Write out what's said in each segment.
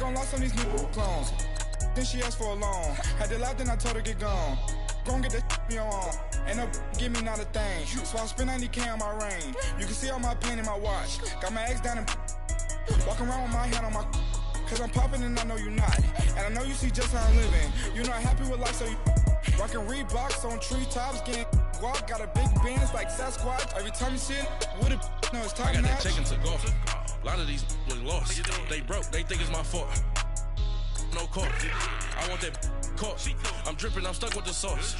gon' lost on these new clones. Then she asked for a loan. Had to laugh, then I told her get gone. Gon' get that me on. Ain't no give me not a thing. So I spend 90K on my range. You can see all my pain in my watch. Got my ex down and walking around with my hand on my. Cause I'm popping and I know you not. And I know you see just how I'm living. You're not happy with life, so you rockin' Reeboks on treetops, getting walk. Got a big Benz like Sasquatch. Every time you see it, with it, no, it's top I got notch. that chicken to golf. A lot of these was lost. They broke, they think it's my fault. No court. I want that court. I'm dripping, I'm stuck with the sauce.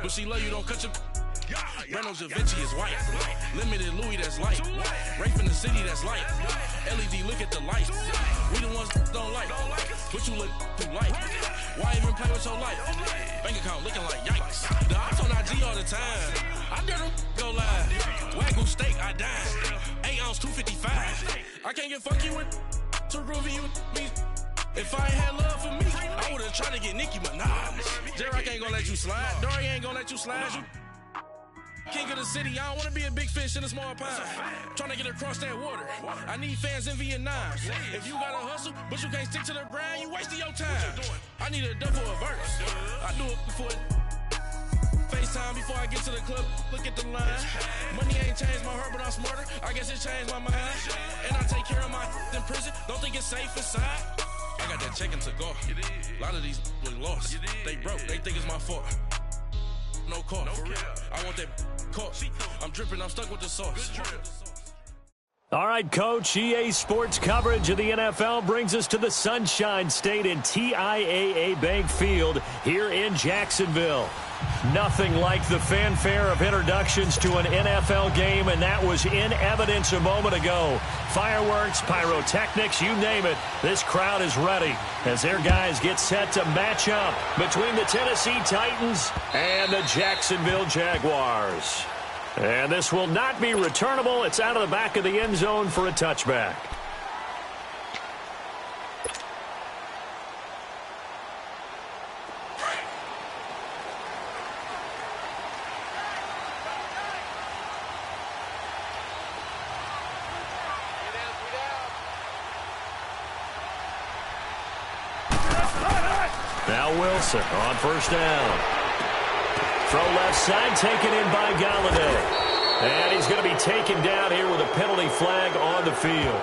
But she love you, don't cut your. Reynolds Da Vinci is white. Limited Louis, that's light. Rafe in the city, that's light. LED, look at the light. We the ones don't like. But you look too light. Why even play with your life? Bank account looking like yikes. The ops on IG all the time. I dare them go live. Wagyu steak, I dine. 8 ounce, 255. I can't get fuck you with to groovy you me. If I ain't had love for me, I would've tried to get Nicki Minaj. J-Rock ain't gonna let you slide. Dory ain't gonna let you slide. You king of the city, I don't wanna be a big fish in a small pond. Trying to get across that water. I need fans in Vietnam. If you gotta hustle, but you can't stick to the grind, you wasting your time. I need a double a verse. I do it before FaceTime before I get to the club. Look at the line. Money ain't changed my heart, but I'm smarter. I guess it changed my mind. And I take care of my in prison. Don't think it's safe inside. I got that check-in to go. A lot of these was lost. They broke, they think it's my fault. No call, for real. I want that call. I'm dripping, I'm stuck with the sauce. All right, Coach, EA Sports coverage of the NFL brings us to the Sunshine State in TIAA Bank Field here in Jacksonville. Nothing like the fanfare of introductions to an NFL game, and that was in evidence a moment ago. Fireworks, pyrotechnics, you name it. This crowd is ready as their guys get set to match up between the Tennessee Titans and the Jacksonville Jaguars. And this will not be returnable. It's out of the back of the end zone for a touchback. Now Wilson on first down. Throw left side, taken in by Galladay. And he's going to be taken down here with a penalty flag on the field.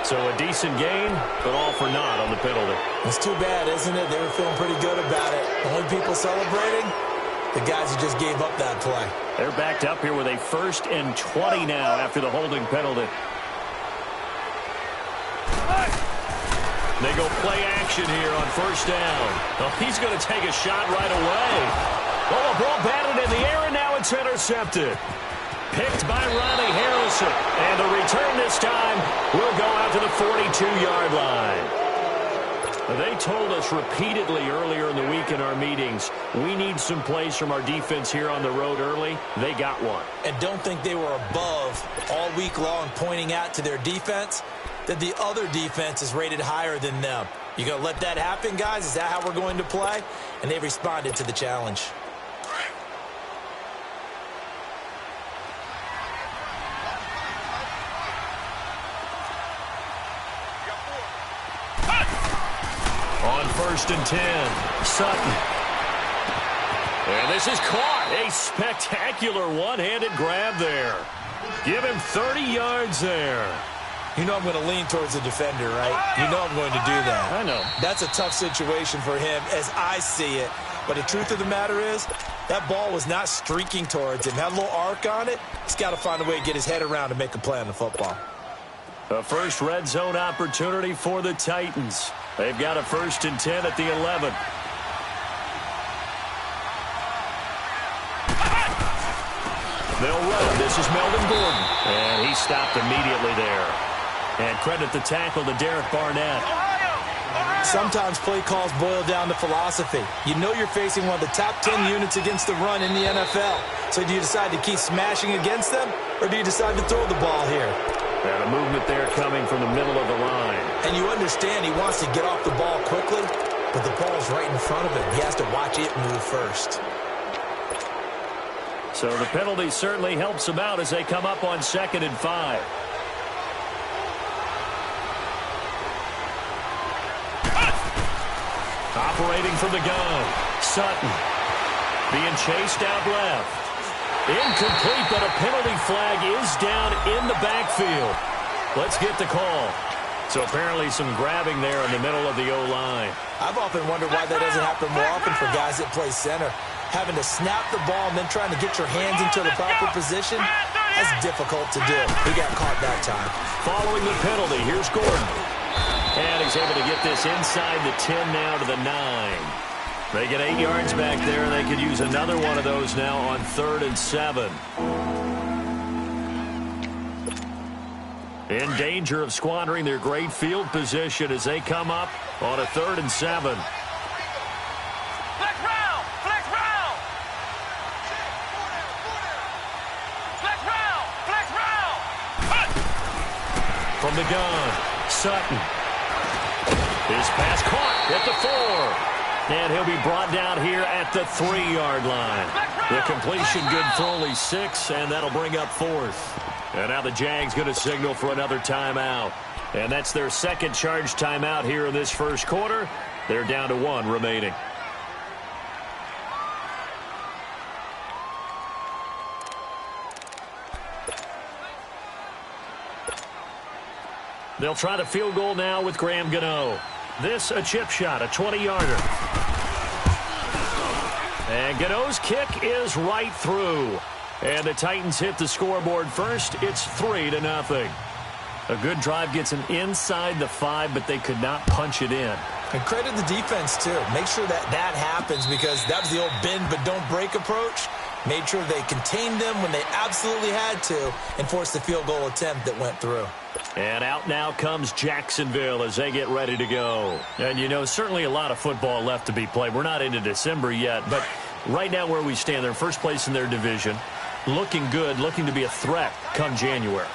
So a decent gain, but all for naught on the penalty. It's too bad, isn't it? They were feeling pretty good about it. The only people celebrating, the guys who just gave up that play. They're backed up here with a 1st and 20 now after the holding penalty. They go play action here on first down. Oh, he's going to take a shot right away. Oh, a ball batted in the air, and now it's intercepted. Picked by Ronnie Harrison. And the return this time will go out to the 42-yard line. They told us repeatedly earlier in the week in our meetings, we need some plays from our defense here on the road early. They got one. And don't think they were above all week long pointing out to their defense that the other defense is rated higher than them. You going to let that happen, guys? Is that how we're going to play? And they responded to the challenge. On 1st and 10, Sutton. And this is caught. A spectacular one-handed grab there. Give him 30 yards there. You know I'm going to lean towards the defender, right? You know I'm going to do that. I know. That's a tough situation for him as I see it. But the truth of the matter is, that ball was not streaking towards him. Had a little arc on it. He's got to find a way to get his head around and make a play on the football. A first red zone opportunity for the Titans. They've got a 1st and 10 at the 11. They'll run. This is Melvin Gordon. And he stopped immediately there. And credit the tackle to Derek Barnett. Sometimes play calls boil down to philosophy. You know you're facing one of the top 10 units against the run in the NFL. So do you decide to keep smashing against them, or do you decide to throw the ball here? And a movement there coming from the middle of the line. And you understand he wants to get off the ball quickly, but the ball's right in front of him. He has to watch it move first. So the penalty certainly helps them out as they come up on 2nd and 5. Operating from the gun. Sutton. Being chased out left. Incomplete, but a penalty flag is down in the backfield. Let's get the call. So apparently some grabbing there in the middle of the O-line. I've often wondered why that doesn't happen more often for guys that play center. Having to snap the ball and then trying to get your hands into the proper position, that's difficult to do. He got caught that time. Following the penalty, here's Gordon. And he's able to get this inside the 10 now to the 9. They get 8 yards back there, and they could use another one of those now on 3rd and 7. In danger of squandering their great field position as they come up on a 3rd and 7. Flex round! Flex round! Flex round! Flex round! From the gun, Sutton. His pass caught at the 4. And he'll be brought down here at the 3-yard line. The completion good for only 6, and that'll bring up 4th. And now the Jags going to signal for another timeout. And that's their second charge timeout here in this first quarter. They're down to 1 remaining. They'll try the field goal now with Graham Gano. This a chip shot, a 20-yarder. And Gano's kick is right through. And the Titans hit the scoreboard first. It's 3-0. A good drive gets them inside the 5, but they could not punch it in. And credit the defense, too. Make sure that happens because that was the old bend but don't break approach. Made sure they contained them when they absolutely had to and forced the field goal attempt that went through. And out now comes Jacksonville as they get ready to go. And, you know, certainly a lot of football left to be played. We're not into December yet, but right now where we stand, they're first place in their division. Looking good, looking to be a threat come January.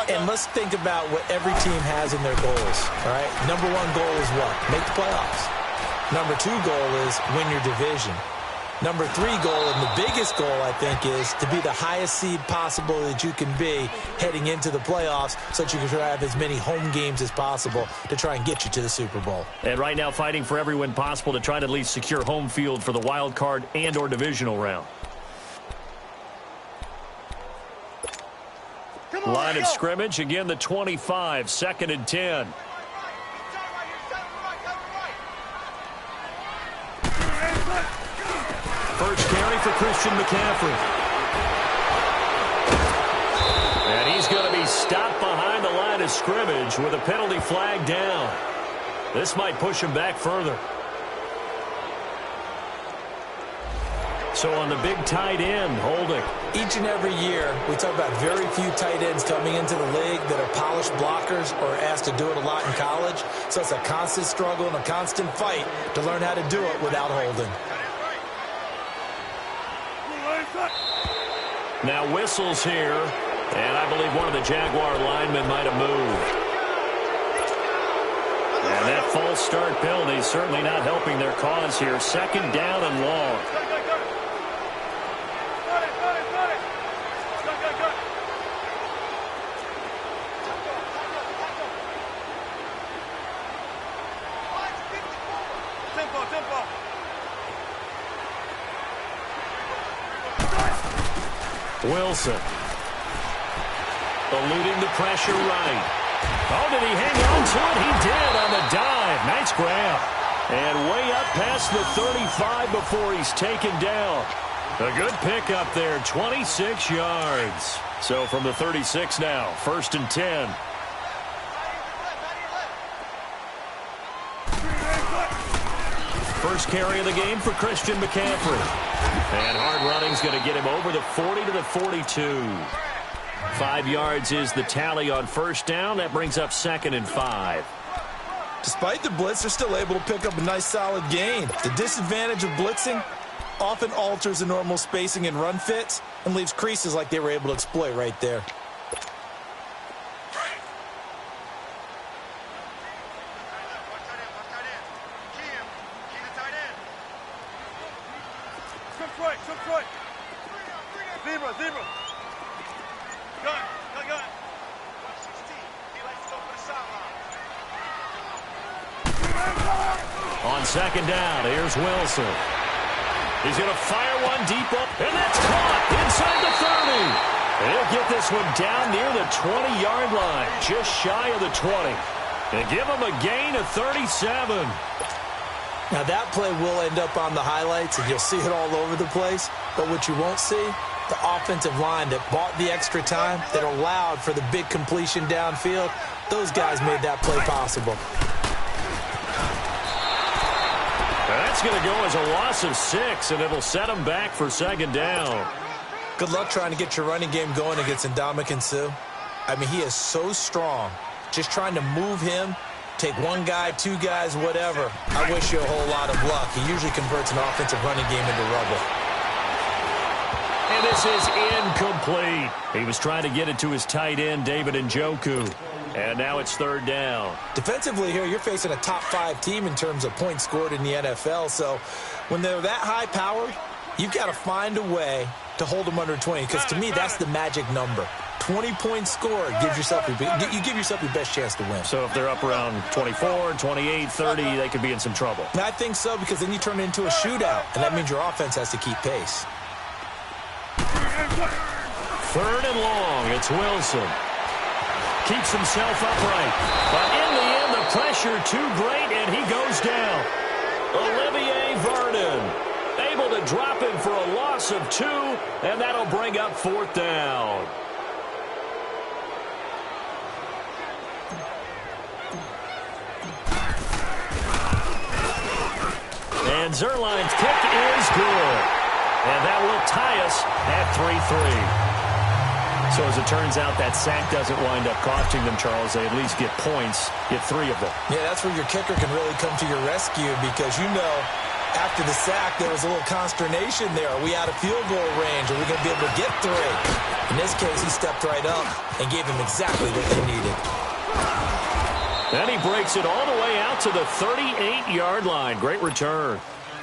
And let's think about what every team has in their goals, all right? Number 1 goal is what? Make the playoffs. Number 2 goal is win your division. Number 3 goal, and the biggest goal, I think, is to be the highest seed possible that you can be heading into the playoffs so that you can try to have as many home games as possible to try and get you to the Super Bowl. And right now fighting for every win possible to try to at least secure home field for the wild card and or divisional round. Line of scrimmage, again the 25, 2nd and 10. First carry for Christian McCaffrey. And he's going to be stopped behind the line of scrimmage with a penalty flag down. This might push him back further. So on the big tight end, holding. Each and every year, we talk about very few tight ends coming into the league that are polished blockers or asked to do it a lot in college. So it's a constant struggle and a constant fight to learn how to do it without holding. Now whistles here, and I believe one of the Jaguar linemen might have moved. And that false start penalty is certainly not helping their cause here. 2nd down and long. Wilson. Eluding the pressure right. Oh, did he hang on to it? He did on the dive. Nice grab. And way up past the 35 before he's taken down. A good pickup there, 26 yards. So from the 36 now, 1st and 10. First carry of the game for Christian McCaffrey. And hard running's going to get him over the 40 to the 42. 5 yards is the tally on 1st down. That brings up 2nd and 5. Despite the blitz, they're still able to pick up a nice solid gain. The disadvantage of blitzing often alters the normal spacing and run fits and leaves creases like they were able to exploit right there. On on second down. Here's Wilson. He's going to fire one deep up, and that's caught inside the 30. He'll get this one down near the 20-yard line, just shy of the 20. And give him a gain of 37. Now, that play will end up on the highlights, and you'll see it all over the place. But what you won't see, the offensive line that bought the extra time, that allowed for the big completion downfield, those guys made that play possible. That's going to go as a loss of 6, and it'll set them back for second down. Good luck trying to get your running game going against Ndamukong Suh. I mean, he is so strong. Just trying to move him, take one guy, two guys, whatever. I wish you a whole lot of luck. He usually converts an offensive running game into rubble. And this is incomplete. He was trying to get it to his tight end, David Njoku. And now it's third down. Defensively here, you're facing a top-5 team in terms of points scored in the NFL. So when they're that high-powered, you've got to find a way to hold them under 20. Because to me, that's the magic number. 20 points scored gives yourself you give yourself your best chance to win. So if they're up around 24, 28, 30, they could be in some trouble. I think so, because then you turn it into a shootout, and that means your offense has to keep pace. Third and long. It's Wilson. Keeps himself upright. But in the end, the pressure too great, and he goes down. Olivier Vernon able to drop him for a loss of 2, and that'll bring up fourth down. And Zerline's kick is good. And that will tie us at 3-3. So as it turns out, that sack doesn't wind up costing them, Charles. They at least get points, get 3 of them. Yeah, that's where your kicker can really come to your rescue, because you know after the sack there was a little consternation there. Are we out of field goal range? Are we going to be able to get 3? In this case, he stepped right up and gave them exactly what they needed. And he breaks it all the way out to the 38-yard line. Great return.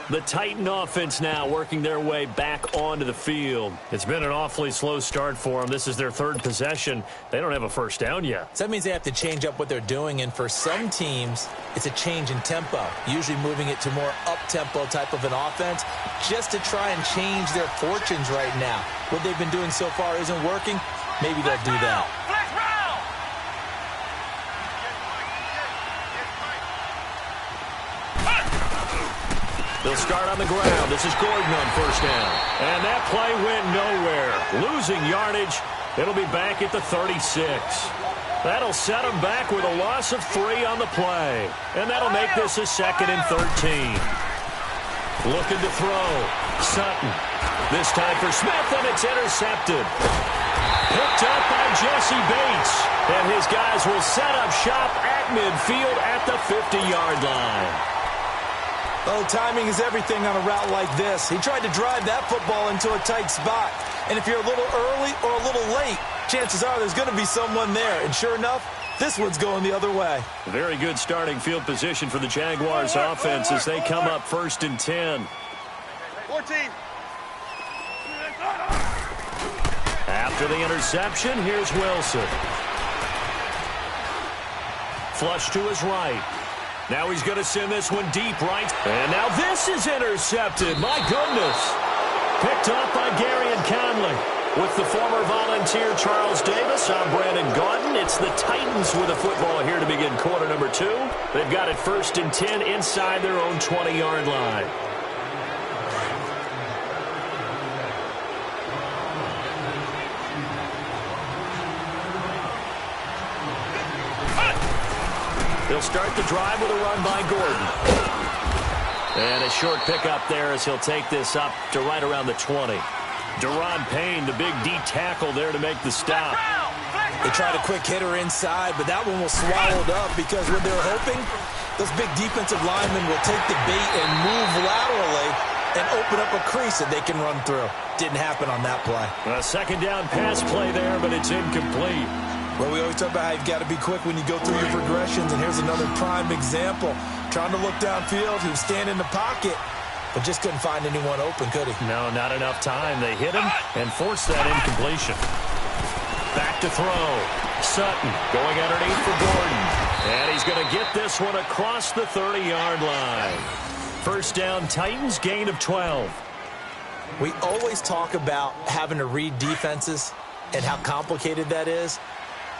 The Titan offense now working their way back onto the field. It's been an awfully slow start for them. This is their 3rd possession. They don't have a first down yet. So that means they have to change up what they're doing, and for some teams, it's a change in tempo, usually moving it to more up-tempo type of an offense, just to try and change their fortunes right now. What they've been doing so far isn't working. Maybe they'll do that. They'll start on the ground. This is Gordon on first down. And that play went nowhere. Losing yardage. It'll be back at the 36. That'll set them back with a loss of 3 on the play. And that'll make this a 2nd and 13. Looking to throw. Sutton. This time for Smith, and it's intercepted. Picked up by Jesse Bates. And his guys will set up shop at midfield at the 50-yard line. Oh, timing is everything on a route like this. He tried to drive that football into a tight spot. And if you're a little early or a little late, chances are there's going to be someone there. And sure enough, this one's going the other way. Very good starting field position for the Jaguars offense as they come up 1st and 10. 14. After the interception, here's Wilson. Flush to his right. Now he's going to send this one deep right. And now this is intercepted. My goodness. Picked up by Gary and Conley. With the former Volunteer Charles Davis, I'm Brandon Gaudin. It's the Titans with the football here to begin quarter number 2. They've got it 1st and 10 inside their own 20-yard line. They'll start the drive with a run by Gordon. And a short pickup there as he'll take this up to right around the 20. Deron Payne, the big D tackle there to make the stop. They tried a quick hitter inside, but that one was swallowed up because what they're hoping, those big defensive linemen will take the bait and move laterally and open up a crease that they can run through. Didn't happen on that play. A 2nd down pass play there, but it's incomplete. Well, we always talk about how you've got to be quick when you go through your progressions, and here's another prime example. Trying to look downfield, he was standing in the pocket, but just couldn't find anyone open, could he? No, not enough time. They hit him and forced that incompletion. Back to throw. Sutton going underneath for Gordon. And he's going to get this one across the 30-yard line. First down, Titans, gain of 12. We always talk about having to read defenses and how complicated that is.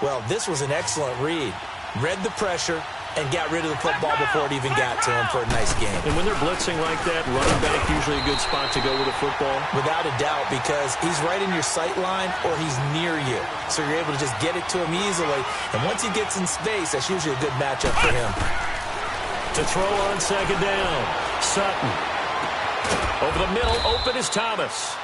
Well, this was an excellent read. Read the pressure and got rid of the football before it even got to him for a nice game. And when they're blitzing like that, running back usually a good spot to go with a football? Without a doubt, because he's right in your sight line or he's near you. So you're able to just get it to him easily. And once he gets in space, that's usually a good matchup for him. To throw on second down, Sutton. Over the middle, open is Thomas.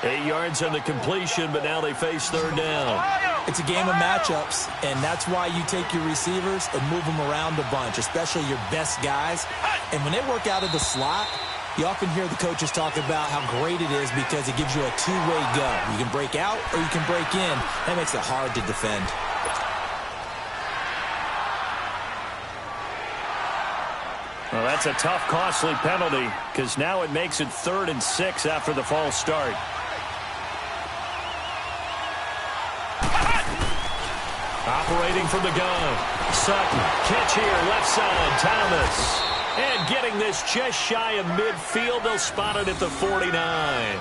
8 yards on the completion, but now they face third down. It's a game of matchups, and that's why you take your receivers and move them around a bunch, especially your best guys. And when they work out of the slot, you often hear the coaches talk about how great it is because it gives you a two-way go. You can break out or you can break in. That makes it hard to defend. Well, that's a tough, costly penalty because now it makes it 3rd and 6 after the false start. Operating from the gun, Sutton, catch here, left side, Thomas. And getting this just shy of midfield, they'll spot it at the 49.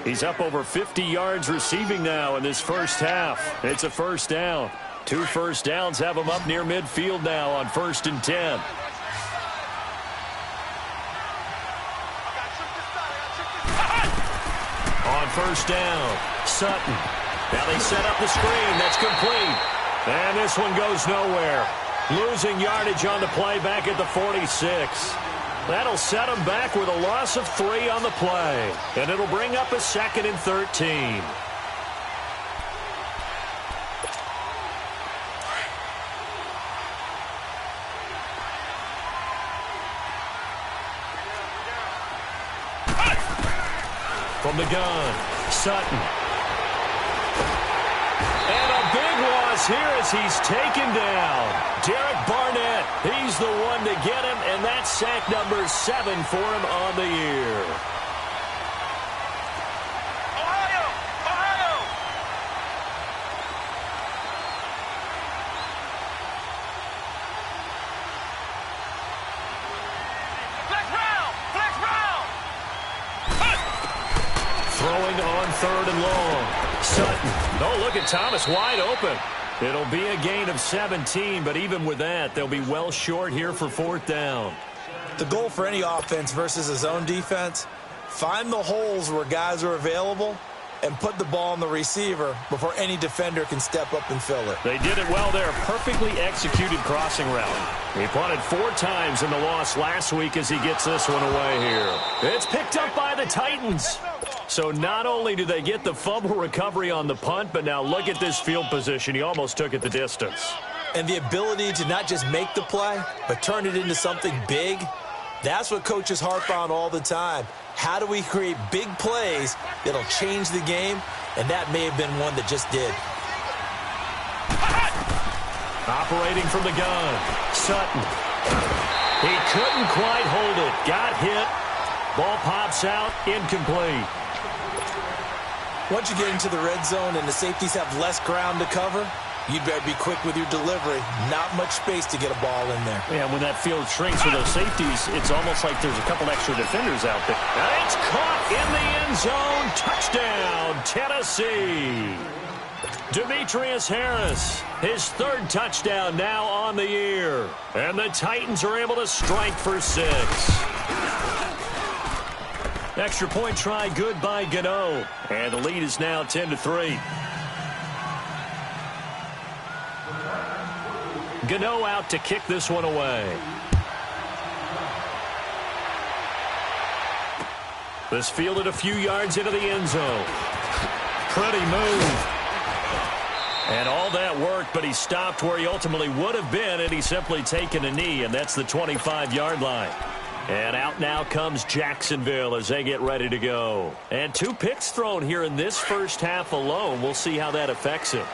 He's up over 50 yards receiving now in this first half. It's a first down. 2 first downs have him up near midfield now on 1st and 10. On first down, Sutton. Now they set up the screen. That's complete. And this one goes nowhere. Losing yardage on the play back at the 46. That'll set them back with a loss of 3 on the play. And it'll bring up a 2nd and 13. From the gun, Sutton. And a big loss here as he's taken down. Derek Barnett, he's the one to get him, and that's sack number 7 for him on the year. Ohio! Ohio! Flex round! Flex round! Throwing on 3rd and long. Sutton. Oh, look at Thomas wide open. It'll be a gain of 17, but even with that, they'll be well short here for 4th down. The goal for any offense versus a zone defense, find the holes where guys are available and put the ball on the receiver before any defender can step up and fill it. They did it well there. Perfectly executed crossing route. He punted 4 times in the loss last week as he gets this one away here. It's picked up by the Titans. So not only do they get the fumble recovery on the punt, but now look at this field position. He almost took it the distance. And the ability to not just make the play, but turn it into something big, that's what coaches harp on all the time. How do we create big plays that'll change the game? And that may have been one that just did. Operating from the gun, Sutton. He couldn't quite hold it. Got hit. Ball pops out, incomplete. Once you get into the red zone and the safeties have less ground to cover, you'd better be quick with your delivery. Not much space to get a ball in there. Yeah, when that field shrinks for those safeties, it's almost like there's a couple extra defenders out there. And it's caught in the end zone. Touchdown, Tennessee. Demetrius Harris, his 3rd touchdown now on the year. And the Titans are able to strike for 6. Extra point try good by Gano. And the lead is now 10-3. Gano out to kick this one away. This fielded a few yards into the end zone. Pretty move. And all that worked, but he stopped where he ultimately would have been, and he's simply taken a knee, and that's the 25-yard line. And out now comes Jacksonville as they get ready to go. And 2 picks thrown here in this first half alone. We'll see how that affects him.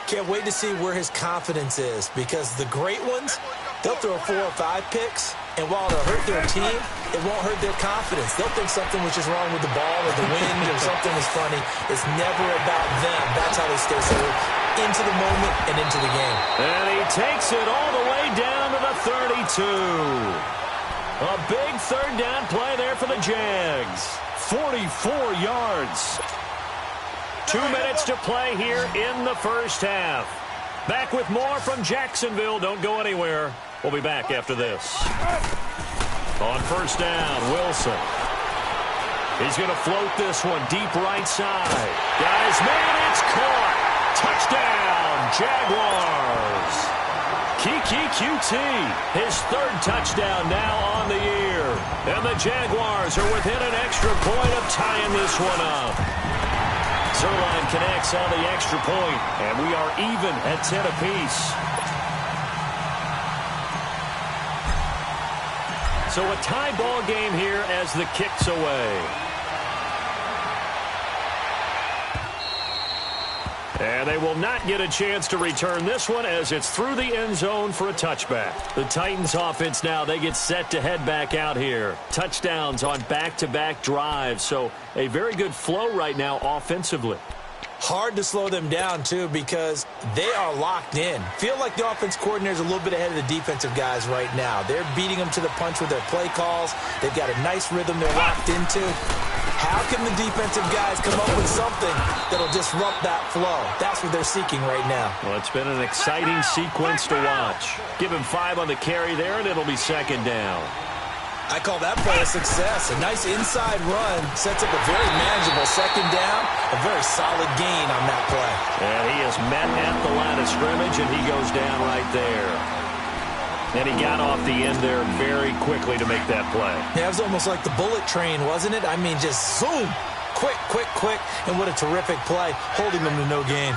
Can't wait to see where his confidence is, because the great ones, they'll throw 4 or 5 picks, And while it'll hurt their team, it won't hurt their confidence. They'll think something was just wrong with the ball or the wind or something was funny. It's never about them. That's how they stay so into the moment and into the game. And he takes it all the way down to the 32. A big third down play there for the Jags. 44 yards. 2 minutes to play here in the first half. Back with more from Jacksonville. Don't go anywhere. We'll be back after this. On first down, Wilson. He's going to float this one deep right side. Got his man, it's caught. Touchdown, Jaguars. Kiki QT, his third touchdown now on the year. And the Jaguars are within an extra point of tying this one up. Zerline connects on the extra point, and we are even at 10 apiece. So a tie ball game here as the kick's away. And they will not get a chance to return this one as it's through the end zone for a touchback. The Titans offense now, they get set to head back out here. Touchdowns on back-to-back drives, so a very good flow right now offensively. Hard to slow them down, too, because they are locked in. Feel like the offense coordinator is a little bit ahead of the defensive guys right now. They're beating them to the punch with their play calls. They've got a nice rhythm they're locked into. How can the defensive guys come up with something that'll disrupt that flow? That's what they're seeking right now. Well, it's been an exciting sequence to watch. Give him 5 on the carry there, and it'll be second down. I call that play a success. A nice inside run sets up a very manageable second down. A very solid gain on that play. And he is met at the line of scrimmage, and he goes down right there. And he got off the end there very quickly to make that play. Yeah, it was almost like the bullet train, wasn't it? I mean, just zoom. Quick, quick, quick. And what a terrific play, holding them to no gain.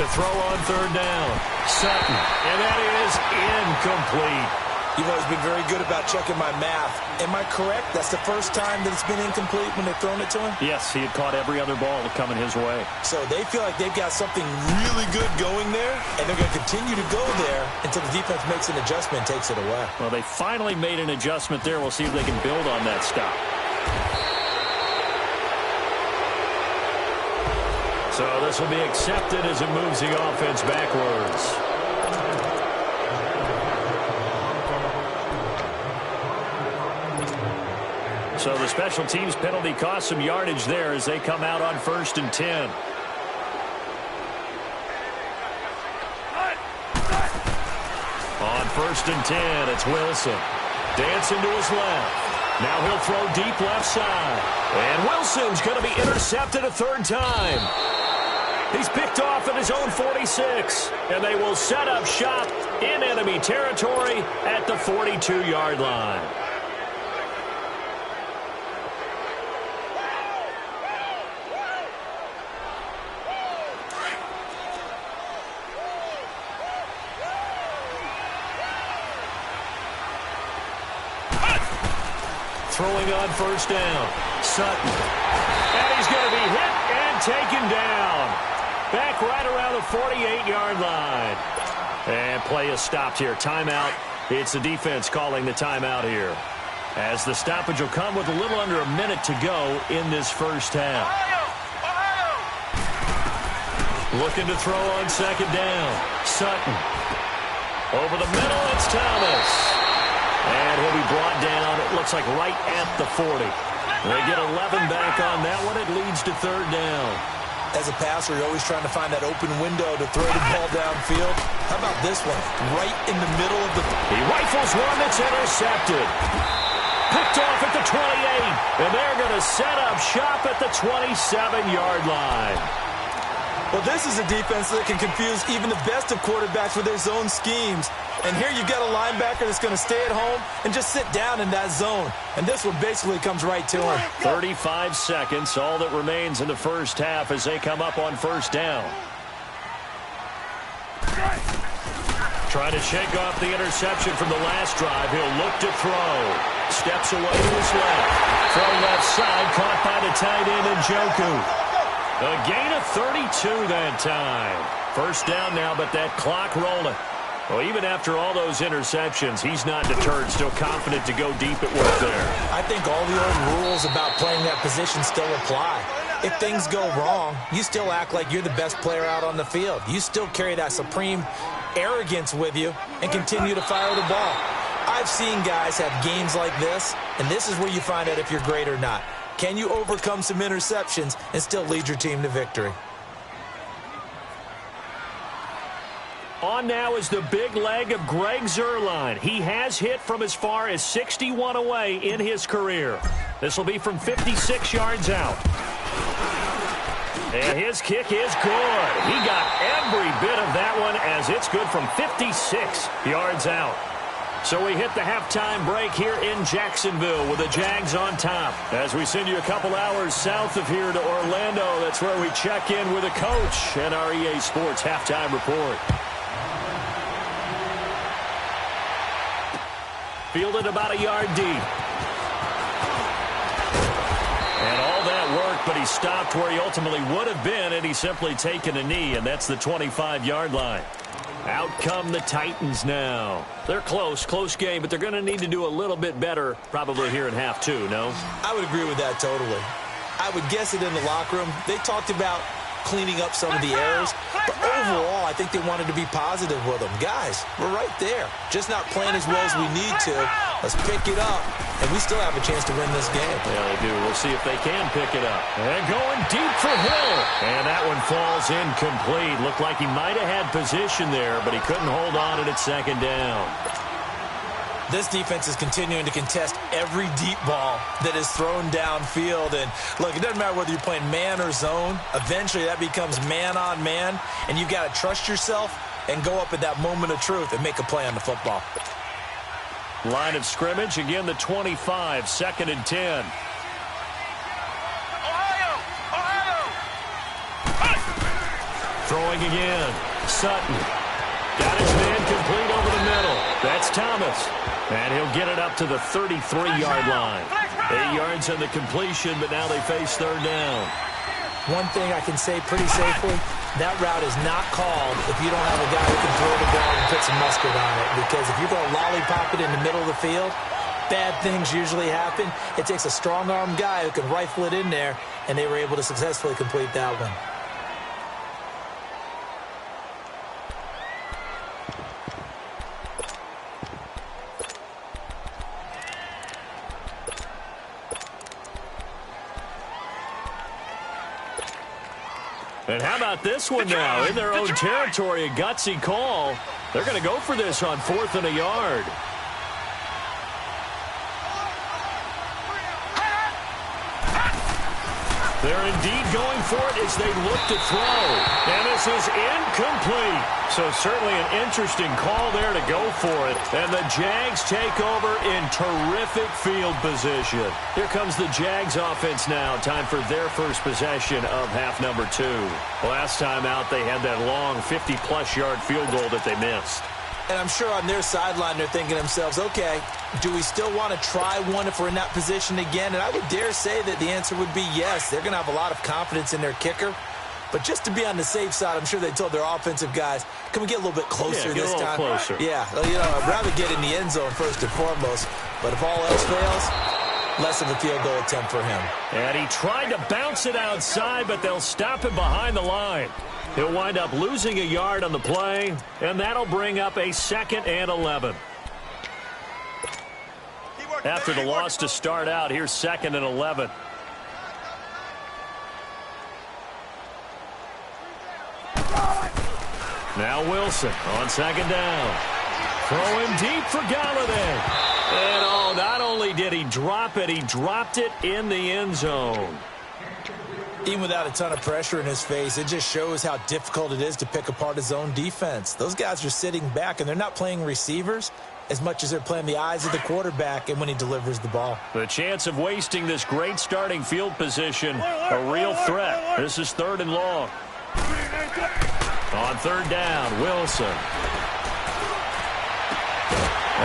To throw on third down, Sutton. And that is incomplete. You've always been very good about checking my math. Am I correct? That's the first time that it's been incomplete when they've thrown it to him? Yes, he had caught every other ball coming his way. So they feel like they've got something really good going there, and they're going to continue to go there until the defense makes an adjustment and takes it away. Well, they finally made an adjustment there. We'll see if they can build on that stop. So this will be accepted as it moves the offense backwards. So the special teams penalty cost some yardage there as they come out on 1st and 10. On 1st and 10, it's Wilson. Dancing to his left. Now he'll throw deep left side. And Wilson's going to be intercepted a third time. He's picked off at his own 46. And they will set up shop in enemy territory at the 42-yard line. Throwing on first down, Sutton. And he's going to be hit and taken down. Back right around the 48-yard line. And play is stopped here. Timeout. It's the defense calling the timeout here. As the stoppage will come with a little under a minute to go in this first half. Looking to throw on second down. Sutton. Over the middle, it's Thomas. And he'll be brought down, it looks like right at the 40. They get 11 back on that one. It leads to third down. As a passer, you're always trying to find that open window to throw the ball downfield. How about this one? Right in the middle of the... He rifles one that's intercepted. Picked off at the 28. And they're going to set up shop at the 27-yard line. Well, this is a defense that can confuse even the best of quarterbacks with their zone schemes. And here you've got a linebacker that's going to stay at home and just sit down in that zone. And this one basically comes right to him. 35 seconds, all that remains in the first half as they come up on first down. Trying to shake off the interception from the last drive. He'll look to throw. Steps away to his left. Throw left side, caught by the tight end Njoku. A gain of 32 that time. First down now, but that clock rolling. Well, even after all those interceptions, he's not deterred, still confident to go deep at work there. I think all the old rules about playing that position still apply. If things go wrong, you still act like you're the best player out on the field. You still carry that supreme arrogance with you and continue to fire the ball. I've seen guys have games like this, and this is where you find out if you're great or not. Can you overcome some interceptions and still lead your team to victory? On now is the big leg of Greg Zuerlein. He has hit from as far as 61 away in his career. This will be from 56 yards out. And his kick is good. He got every bit of that one as it's good from 56 yards out. So we hit the halftime break here in Jacksonville with the Jags on top. As we send you a couple hours south of here to Orlando, that's where we check in with a coach and our EA Sports halftime report. Fielded about a yard deep. And all that work, but he stopped where he ultimately would have been had he simply taken a knee, and that's the 25-yard line. Out come the Titans now. They're close game, but they're going to need to do a little bit better probably here in half two, no? I would agree with that totally. I would guess it in the locker room. They talked about cleaning up some of the errors, but overall, I think they wanted to be positive with them. Guys, we're right there. Just not playing as well as we need to. Let's pick it up, and we still have a chance to win this game. Yeah, they do. We'll see if they can pick it up. And going deep for Hill. And that one falls incomplete. Looked like he might have had position there, but he couldn't hold on to it at second down. This defense is continuing to contest every deep ball that is thrown downfield. And, look, it doesn't matter whether you're playing man or zone. Eventually, that becomes man-on-man, and you've got to trust yourself and go up at that moment of truth and make a play on the football. Line of scrimmage, again, the 25, 2nd and 10. Ohio! Throwing again. Sutton. Got his man complete over the middle. That's Thomas. And he'll get it up to the 33-yard line. 8 yards on the completion, but now they face third down. One thing I can say pretty safely, that route is not called if you don't have a guy who can throw the ball and put some mustard on it. Because if you're going to lollipop it in the middle of the field, bad things usually happen. It takes a strong-armed guy who can rifle it in there, and they were able to successfully complete that one. And how about this one now? In their own territory, a gutsy call. They're going to go for this on 4th and a yard. They're indeed going for it as they look to throw. And this is incomplete. So certainly an interesting call there to go for it. And the Jags take over in terrific field position. Here comes the Jags offense now. Time for their first possession of half number 2. Last time out, they had that long 50-plus yard field goal that they missed. And I'm sure on their sideline they're thinking to themselves, okay, do we still want to try one if we're in that position again? And I would dare say that the answer would be yes. They're going to have a lot of confidence in their kicker. But just to be on the safe side, I'm sure they told their offensive guys, can we get a little bit closer this time? Closer. Yeah, you know, I'd rather get in the end zone first and foremost. But if all else fails, less of a field goal attempt for him. And he tried to bounce it outside, but they'll stop him behind the line. He'll wind up losing a yard on the play, and that'll bring up a 2nd and 11. After the loss to start out, here's 2nd and 11. Now Wilson on 2nd down. Throwing deep for Galladay. And oh, not only did he drop it, he dropped it in the end zone. Even without a ton of pressure in his face, it just shows how difficult it is to pick apart his own defense. Those guys are sitting back, and they're not playing receivers as much as they're playing the eyes of the quarterback and when he delivers the ball. The chance of wasting this great starting field position, a real threat. This is 3rd and long. On 3rd down, Wilson.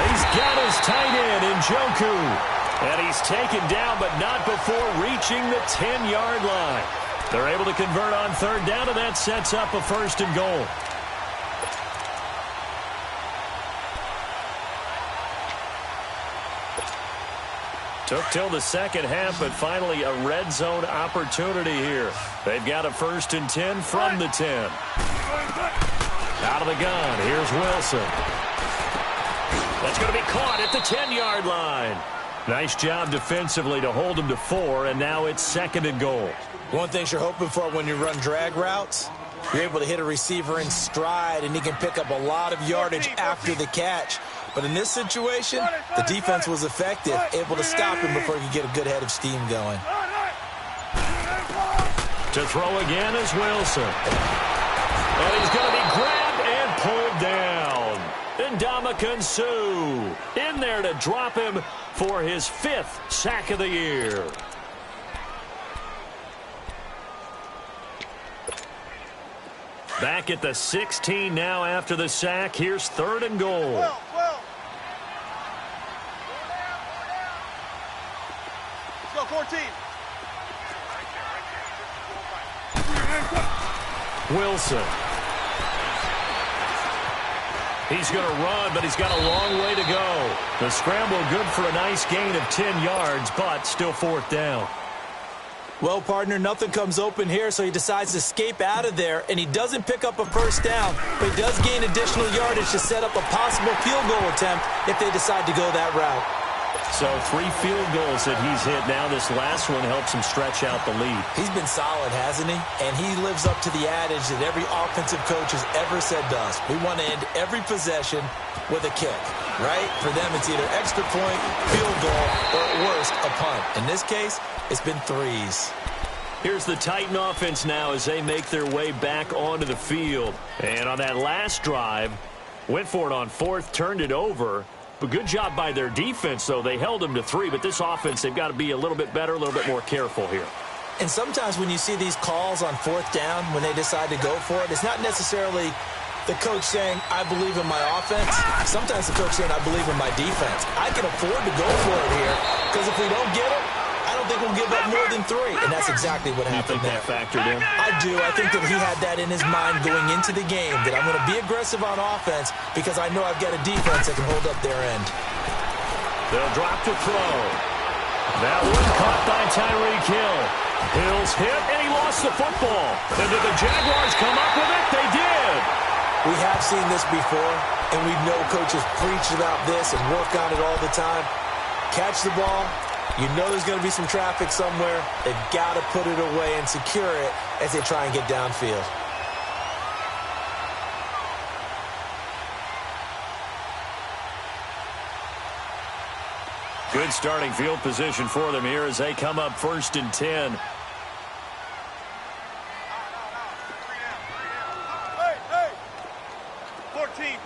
He's got his tight end in Njoku. And he's taken down, but not before reaching the 10-yard line. They're able to convert on 3rd down, and that sets up a 1st and goal. Took till the second half, but finally a red zone opportunity here. They've got a 1st and 10 from the 10. Out of the gun, here's Wilson. That's going to be caught at the 10-yard line. Nice job defensively to hold him to 4, and now it's 2nd and goal. One thing you're hoping for when you run drag routes, you're able to hit a receiver in stride, and he can pick up a lot of yardage after the catch. But in this situation, the defense was effective, able to stop him before he could get a good head of steam going. To throw again is Wilson. And he's going to be grabbed and pulled down. Ndamukong Suh in there to drop him for his 5th sack of the year. Back at the 16 now after the sack. Here's 3rd and goal. Let's go, 14. Wilson. He's going to run, but he's got a long way to go. The scramble good for a nice gain of 10 yards, but still 4th down. Well, partner, nothing comes open here, so he decides to escape out of there, and he doesn't pick up a 1st down, but he does gain additional yardage to set up a possible field goal attempt if they decide to go that route. So 3 field goals that he's hit now. This last one helps him stretch out the lead. He's been solid, hasn't he? And he lives up to the adage that every offensive coach has ever said to us. We want to end every possession with a kick, right? For them, it's either extra point, field goal, or at worst, a punt. In this case, it's been 3s. Here's the Titan offense now as they make their way back onto the field. And on that last drive, went for it on 4th, turned it over. But good job by their defense, though. They held them to 3, but this offense, they've got to be a little bit better, a little bit more careful here. And sometimes when you see these calls on 4th down, when they decide to go for it, it's not necessarily the coach saying, I believe in my offense. Sometimes the coach saying, I believe in my defense. I can afford to go for it here, because if we don't get it, I don't think we'll give up more than 3. And that's exactly what happened there. You think that factored in? I do. I think that he had that in his mind going into the game, that I'm going to be aggressive on offense because I know I've got a defense that can hold up their end. They'll drop to throw. That one caught by Tyreek Hill. Hill's hit, and he lost the football. And did the Jaguars come up with it? They did. We have seen this before, and we know coaches preach about this and work on it all the time. Catch the ball. You know there's going to be some traffic somewhere. They've got to put it away and secure it as they try and get downfield. Good starting field position for them here as they come up 1st and 10. Hey! 14.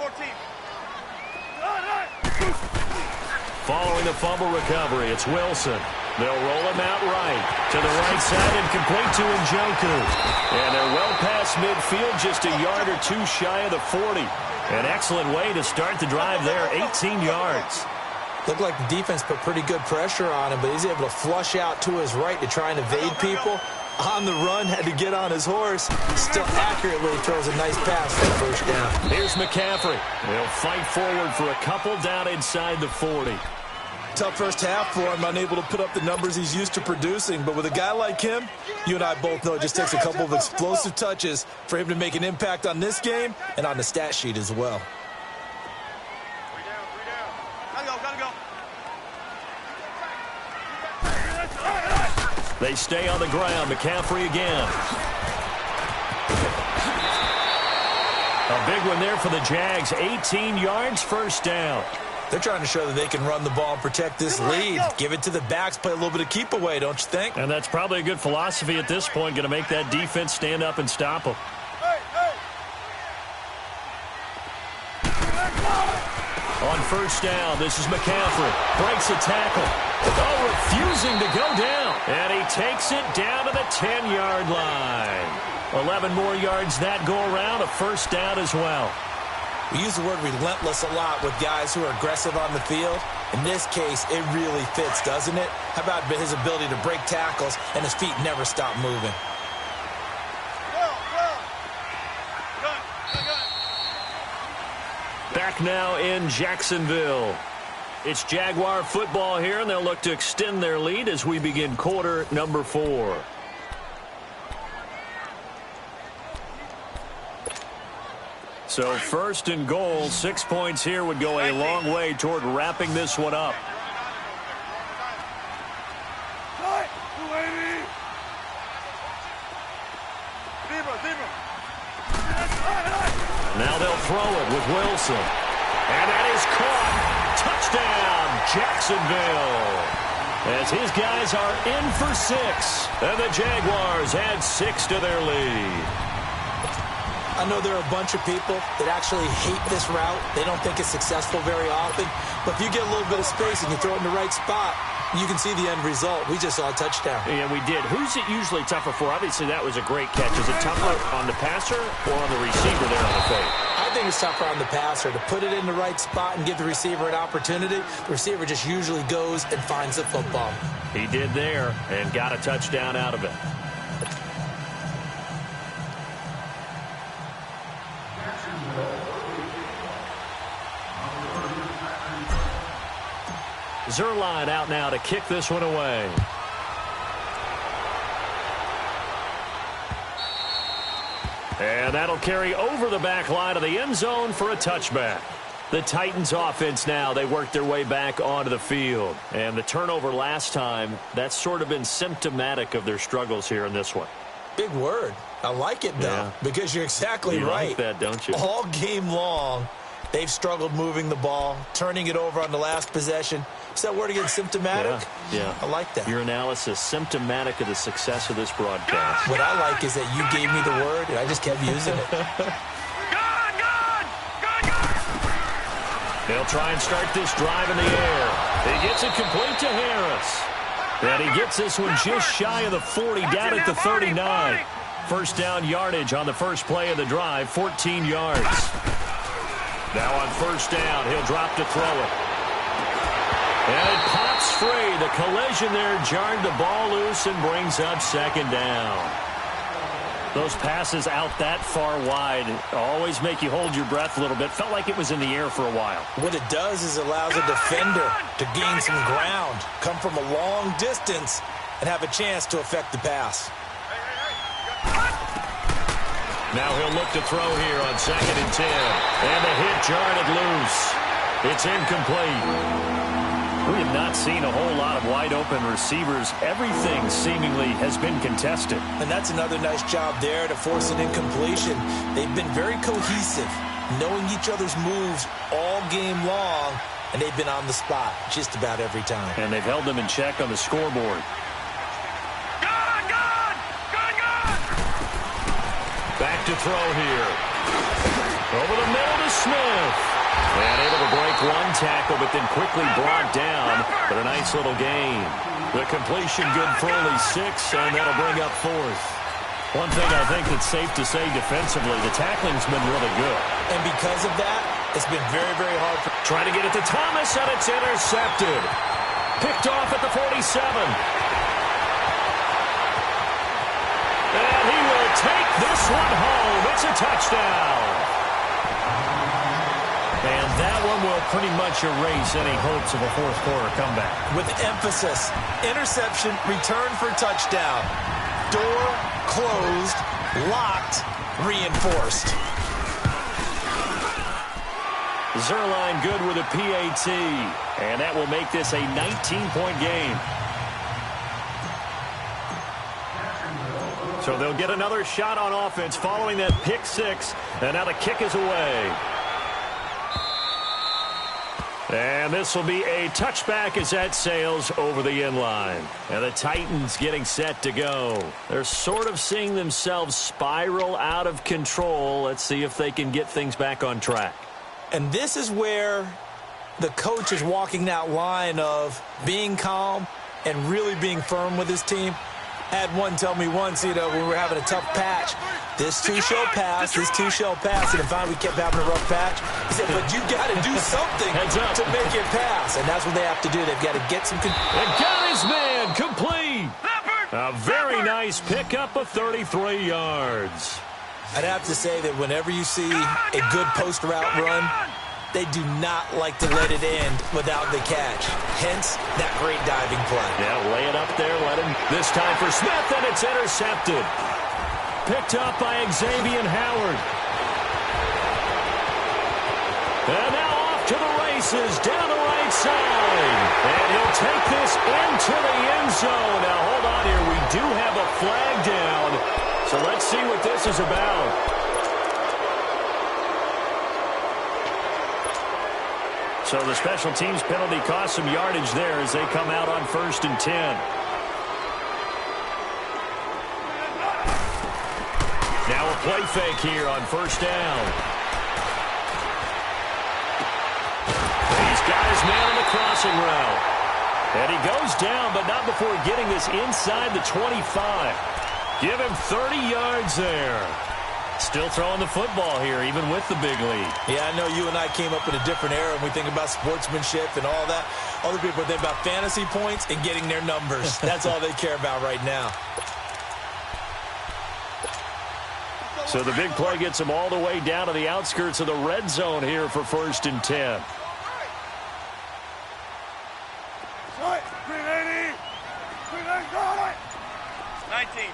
Following the fumble recovery, it's Wilson. They'll roll him out right to the right side and complete to Njoku. And they're well past midfield, just a yard or 2 shy of the 40. An excellent way to start the drive there, 18 yards. Looked like the defense put pretty good pressure on him, but he's able to flush out to his right to try and evade people. On the run, had to get on his horse. Still accurately throws a nice pass for the 1st down. Here's McCaffrey. They'll fight forward for a couple down inside the 40. Tough first half for him, unable to put up the numbers he's used to producing. But with a guy like him, you and I both know it just takes a couple of explosive touches for him to make an impact on this game and on the stat sheet as well. 3 down. Gotta go. They stay on the ground. McCaffrey again. A big one there for the Jags. 18 yards, 1st down. They're trying to show that they can run the ball and protect this lead. Give it to the backs, play a little bit of keep away, don't you think? And that's probably a good philosophy at this point, going to make that defense stand up and stop them. On 1st down, this is McCaffrey. Breaks a tackle. Oh, refusing to go down. And he takes it down to the 10-yard line. 11 more yards that go around, a 1st down as well. We use the word relentless a lot with guys who are aggressive on the field. In this case, it really fits, doesn't it? How about his ability to break tackles and his feet never stop moving? Back now in Jacksonville. It's Jaguar football here, and they'll look to extend their lead as we begin quarter number 4. So first and goal, 6 points here would go a long way toward wrapping this one up. Now they'll throw it with Wilson. And that is caught. Touchdown, Jacksonville. As his guys are in for 6. And the Jaguars add 6 to their lead. I know there are a bunch of people that actually hate this route. They don't think it's successful very often. But if you get a little bit of space and you throw it in the right spot, you can see the end result. We just saw a touchdown. Yeah, we did. Who's it usually tougher for? Obviously, that was a great catch. Is it tougher on the passer or on the receiver there on the fake? I think it's tougher on the passer to put it in the right spot and give the receiver an opportunity. The receiver just usually goes and finds the football. He did there and got a touchdown out of it. Zerline out now to kick this one away. And that'll carry over the back line of the end zone for a touchback. The Titans offense now, they work their way back onto the field. And the turnover last time, that's sort of been symptomatic of their struggles here in this one. Big word. I like it, though, because you're exactly right. You like that, don't you? All game long, they've struggled moving the ball, turning it over on the last possession. Is that word again, symptomatic? Yeah. I like that. Your analysis, symptomatic of the success of this broadcast. What I like is that you gave me the word, and I just kept using it. They'll try and start this drive in the air. He gets it complete to Harris. And he gets this one just shy of the 40, down at the 39. First down yardage on the first play of the drive, 14 yards. Now on first down, he'll drop to throw it. And it pops free. The collision there jarred the ball loose and brings up second down. Those passes out that far wide always make you hold your breath a little bit. Felt like it was in the air for a while. What it does is allows a defender to gain some ground, come from a long distance, and have a chance to affect the pass. Now he'll look to throw here on 2nd and 10. And the hit jarred it loose. It's incomplete. We have not seen a whole lot of wide-open receivers. Everything seemingly has been contested. And that's another nice job there to force an incompletion. They've been very cohesive, knowing each other's moves all game long, and they've been on the spot just about every time. And they've held them in check on the scoreboard. Back to throw here. Over the middle to Smith. And able to break one tackle, but then quickly brought down. But a nice little gain. The completion good for only 6, and that'll bring up 4th. One thing I think that's safe to say defensively, the tackling's been really good. And because of that, it's been very, very hard. Trying to get it to Thomas, and it's intercepted. Picked off at the 47. And he will take this one home. It's a touchdown. And that one will pretty much erase any hopes of a fourth quarter comeback. With emphasis, interception, return for touchdown. Door closed, locked, reinforced. Zerline good with a PAT. And that will make this a 19-point game. So they'll get another shot on offense following that pick 6. And now the kick is away. And this will be a touchback as that sails over the end line. And the Titans getting set to go. They're sort of seeing themselves spiral out of control. Let's see if they can get things back on track. And this is where the coach is walking that line of being calm and really being firm with his team. Had one tell me once, when we were having a tough patch, this too shall pass, this too shall pass. And if we kept having a rough patch, he said, but you got to do something to make it pass. And that's what they have to do. They've got to get some... And got his man complete. A very nice pickup of 33 yards. I'd have to say that whenever you see a good post route run, They do not like to let it end without the catch. Hence, that great diving play. Yeah, lay it up there. Let him. This time for Smith, and it's intercepted. Picked up by Xavier Howard. And now off to the races, down the right side. And he'll take this into the end zone. Now, hold on here. We do have a flag down. So let's see what this is about. So the special teams penalty cost some yardage there as they come out on 1st and 10. Now a play fake here on 1st down. He's got his man on the crossing route. And he goes down, but not before getting this inside the 25. Give him 30 yards there. Still throwing the football here, even with the big lead. Yeah, I know you and I came up in a different era, and we think about sportsmanship and all that. Other people think about fantasy points and getting their numbers. That's all they care about right now. So the big play gets them all the way down to the outskirts of the red zone here for 1st and 10. 19.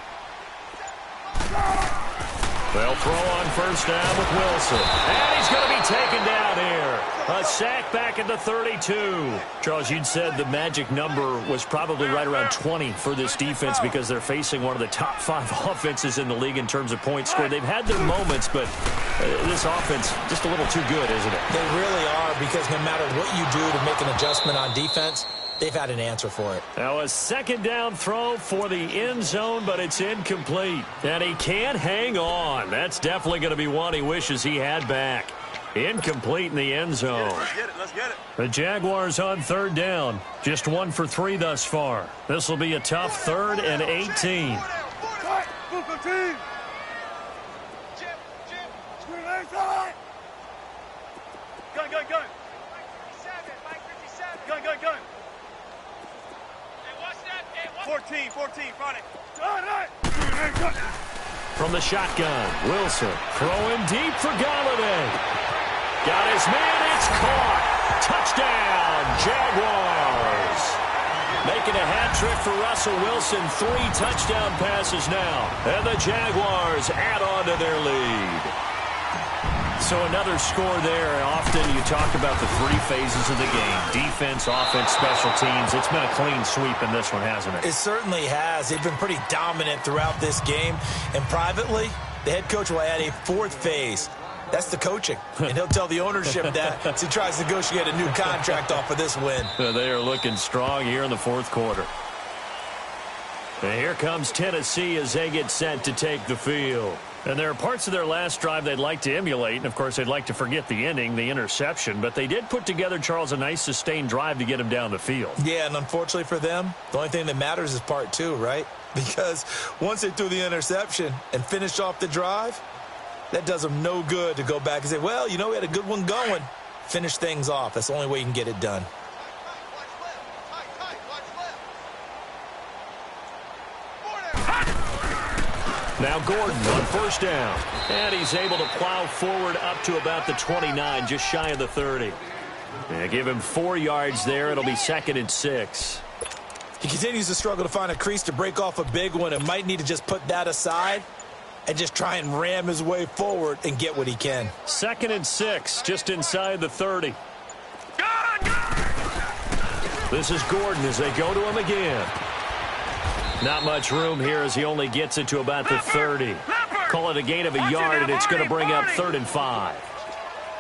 They'll throw on 1st down with Wilson. And he's going to be taken down here. A sack back at the 32. Charles, you'd said the magic number was probably right around 20 for this defense because they're facing one of the top 5 offenses in the league in terms of points scored. They've had their moments, but this offense just a little too good, isn't it? They really are, because no matter what you do to make an adjustment on defense, they've had an answer for it. Now a 2nd down throw for the end zone, but it's incomplete. And he can't hang on. That's definitely going to be one he wishes he had back. Incomplete in the end zone. Let's get it. Let's get it. The Jaguars on 3rd down. Just 1 for 3 thus far. This will be a tough 3rd and 18. Gun, gun, gun. Gun, gun, gun. 14, front it. From the shotgun, Wilson throwing deep for Galladay. Got his man, it's caught. Touchdown, Jaguars. Making a hat trick for Russell Wilson. 3 touchdown passes now. And the Jaguars add on to their lead. So another score there. Often you talk about the 3 phases of the game. Defense, offense, special teams. It's been a clean sweep in this one, hasn't it? It certainly has. They've been pretty dominant throughout this game. And privately, the head coach will add a 4th phase. That's the coaching. And he'll tell the ownership that as he tries to negotiate a new contract off of this win. They are looking strong here in the 4th quarter. And here comes Tennessee as they get set to take the field. And there are parts of their last drive they'd like to emulate. And, of course, they'd like to forget the ending, the interception. But they did put together, Charles, a nice sustained drive to get him down the field. Yeah, and unfortunately for them, the only thing that matters is part 2, right? Because once they threw the interception and finished off the drive, that does them no good to go back and say, well, you know, we had a good one going. Finish things off. That's the only way you can get it done. Now Gordon on 1st down. And he's able to plow forward up to about the 29, just shy of the 30. And give him 4 yards there. It'll be 2nd and 6. He continues to struggle to find a crease to break off a big one and might need to just put that aside and just try and ram his way forward and get what he can. 2nd and 6, just inside the 30. This is Gordon as they go to him again. Not much room here as he only gets it to about the 30. Call it a gain of a yard, and it's going to bring up 3rd and 5.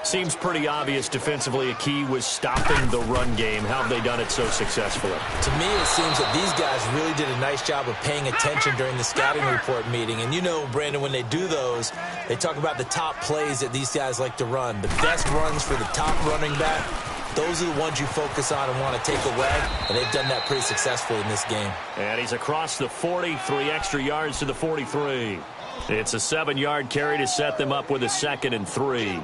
Seems pretty obvious defensively a key was stopping the run game. How have they done it so successfully? To me, it seems that these guys really did a nice job of paying attention during the scouting report meeting. And you know, Brandon, when they do those, they talk about the top plays that these guys like to run. The best runs for the top running back, those are the ones you focus on and want to take away. And they've done that pretty successfully in this game. And he's across the 40, 3 extra yards to the 43. It's a 7-yard carry to set them up with a 2nd and 3.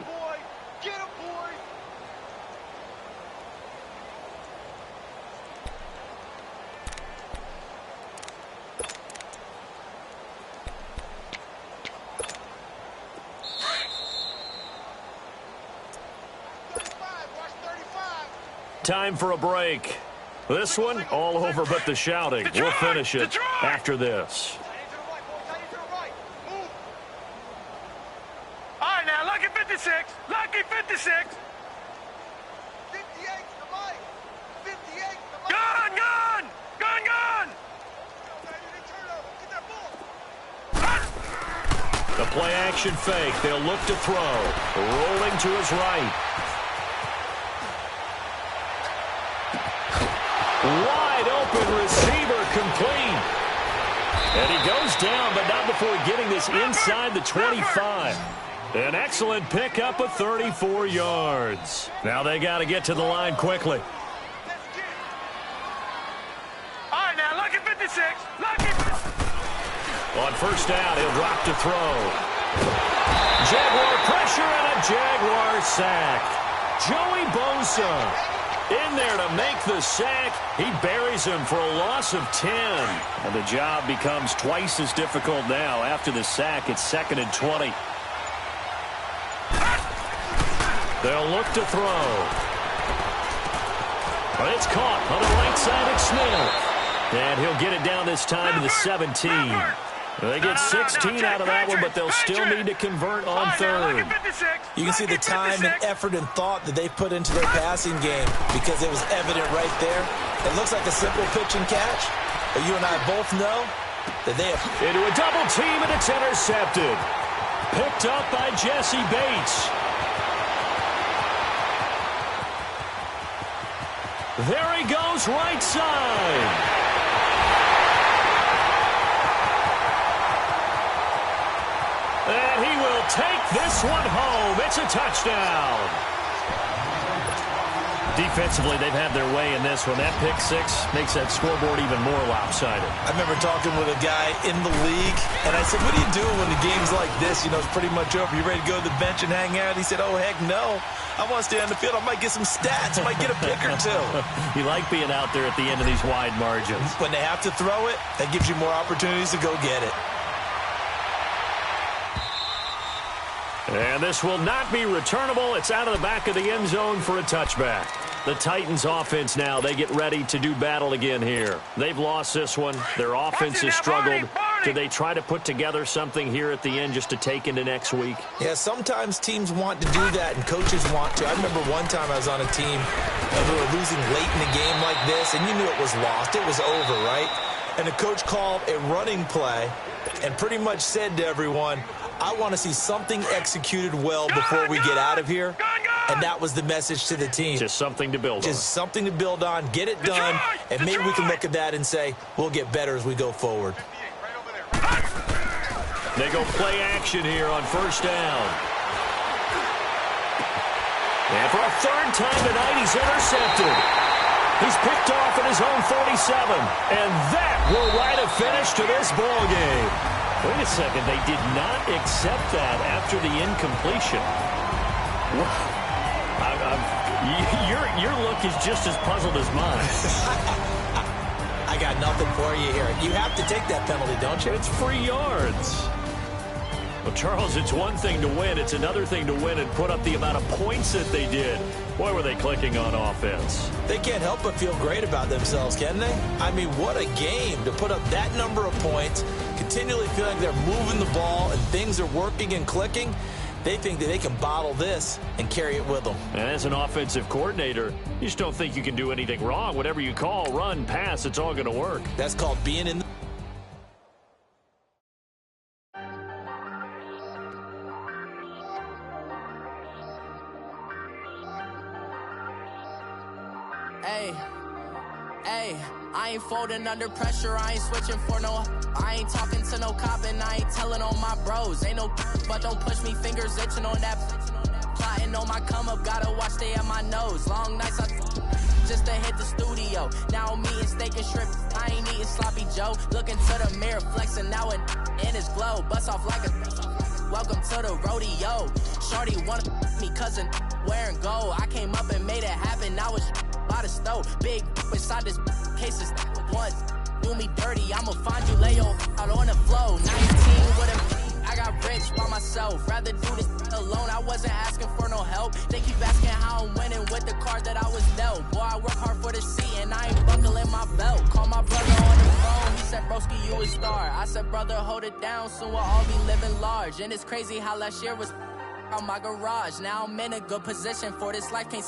Time for a break. This one, all over but the shouting. We'll finish it after this. All right, now, lucky 56. Lucky 56. 58 to the mic. 58 to the mic. Gun, gun. Gun, gun. Get that ball. The play action fake. They'll look to throw. Rolling to his right. Wide open receiver complete. And he goes down, but not before getting this inside the 25. An excellent pickup of 34 yards. Now they got to get to the line quickly. All right, now, lucky 56. Lucky. On first down, he'll drop to throw. Jaguar pressure and a Jaguar sack. Joey Bosa in there to make the sack. He buries him for a loss of 10. And the job becomes twice as difficult now. After the sack, it's 2nd and 20. They'll look to throw. But it's caught on the right side of Smith. And he'll get it down this time to the 17. They get 16 out of that one, but they'll still need to convert on third. You can see the time and effort and thought that they put into their passing game because it was evident right there. It looks like a simple pitch and catch, but you and I both know that they have... Into a double team, and it's intercepted. Picked up by Jesse Bates. There he goes, right side. And he will take this one home. It's a touchdown. Defensively, they've had their way in this one. That pick six makes that scoreboard even more lopsided. I remember talking with a guy in the league, and I said, what do you do when the game's like this? You know, it's pretty much over. You ready to go to the bench and hang out? He said, oh, heck no. I want to stay on the field. I might get some stats. I might get a pick or two. You like being out there at the end of these wide margins. When they have to throw it, that gives you more opportunities to go get it. And this will not be returnable. It's out of the back of the end zone for a touchback. The Titans offense now, they get ready to do battle again here. They've lost this one. Their offense has struggled. Do they try to put together something here at the end just to take into next week? Yeah, sometimes teams want to do that and coaches want to. I remember one time I was on a team and we were losing late in a game like this, and you knew it was lost. It was over, right? And the coach called a running play and pretty much said to everyone, I want to see something executed well before we get out of here. And that was the message to the team. Just something to build on. Just something to build on, get it done, and maybe we can look at that and say, we'll get better as we go forward. They go play action here on first down. And for a third time tonight, he's intercepted. He's picked off at his own 47. And that will write a finish to this ball game. Wait a second, they did not accept that after the incompletion. Your look is just as puzzled as mine. I got nothing for you here. You have to take that penalty, don't you? It's free yards. Well, Charles, it's one thing to win. It's another thing to win and put up the amount of points that they did. Boy, were they clicking on offense. They can't help but feel great about themselves, can they? I mean, what a game to put up that number of points, continually feeling like they're moving the ball and things are working and clicking. They think that they can bottle this and carry it with them. And as an offensive coordinator, you just don't think you can do anything wrong. Whatever you call, run, pass, it's all going to work. That's called being in the... Hey, I ain't folding under pressure, I ain't switching for no. I ain't talking to no cop and I ain't telling on my bros. Ain't no but don't push me, fingers itching on that. Plotting on my come up, gotta watch stay at my nose. Long nights I just to hit the studio. Now I'm eating steak and shrimp, I ain't eating sloppy Joe. Looking to the mirror, flexing now and in his glow. Bust off like a welcome to the rodeo. Shorty wanna me cousin wearing gold. I came up and made it happen, now it's by the stove. Big inside this cases once do me dirty. I'ma find you lay your out on the floor. 19 with him, I got rich by myself. Rather do this alone. I wasn't asking for no help. belt. They keep asking how I'm winning with the card that I was dealt. Boy, I work hard for the seat and I ain't buckling my belt. Call my brother on the phone, he said, broski, you a star. I said, brother, hold it down, soon we'll all be living large. And it's crazy how last year was on my garage. Now I'm in a good position for this life, can't